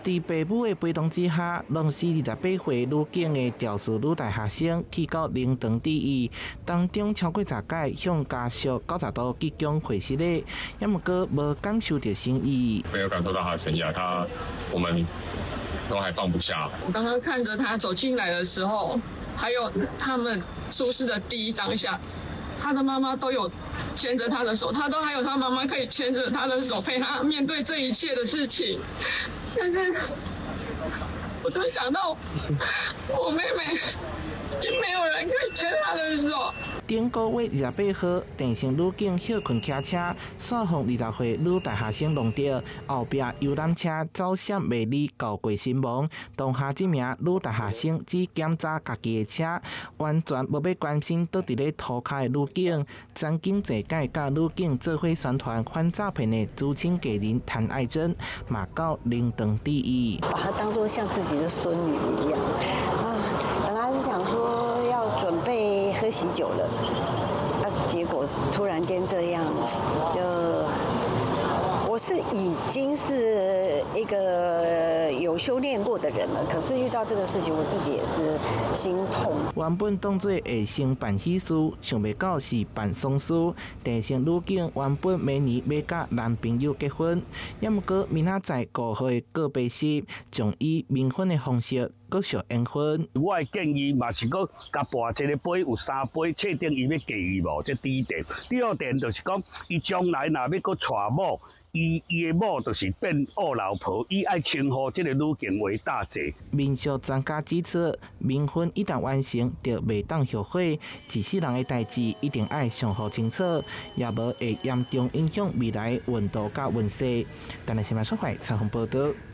在爸母的陪同之下，拢是28岁女警的肇事女大学生去到灵堂致意，当中超过10届向家属90度鞠躬回失礼，也毋过无感受到心意。没有感受到他的诚意啊，我们都还放不下。刚刚看着他走进来的时候，还有他们出事的第一当下，他的妈妈都有牵着他的手，他都还有他妈妈可以牵着他的手陪他面对这一切的事情。但是，我就想到我妹妹，已经没有人可以牵她的手。顶个月28号，电信女警休困骑车扫向20岁女大学生弄掉，后壁游览车走闪袂理告过身亡。当下这名女大学生只检查家己的车，完全无要关心倒伫咧涂骹的女警。曾经坐届甲女警做伙宣传反诈骗的知青艺人谭爱珍，嘛到灵堂致意，把她当作像自己的孙女一样啊。本来是想说要准备喝喜酒了。结果突然间这样，我是已经是一个有修炼过的人了，可是遇到这个事情，我自己也是心痛。原本当作会先办喜事，想袂到是办丧事。电信女警原本明年要甲男朋友结婚，也毋过明仔载5号的告别式，将以冥婚的方式搁续延婚。我的建议嘛是搁甲跋一个杯，有3杯，确定伊要嫁伊无？这第一点。第二点就是讲，伊将来若要搁娶某。伊的某就是变恶老婆，伊爱称呼这个女警为大姐。民俗专家指出，冥婚一旦完成，就袂当后悔。一世人的代志一定爱想好清楚，也无会严重影响未来运道甲运势。但是新闻收看采访报道。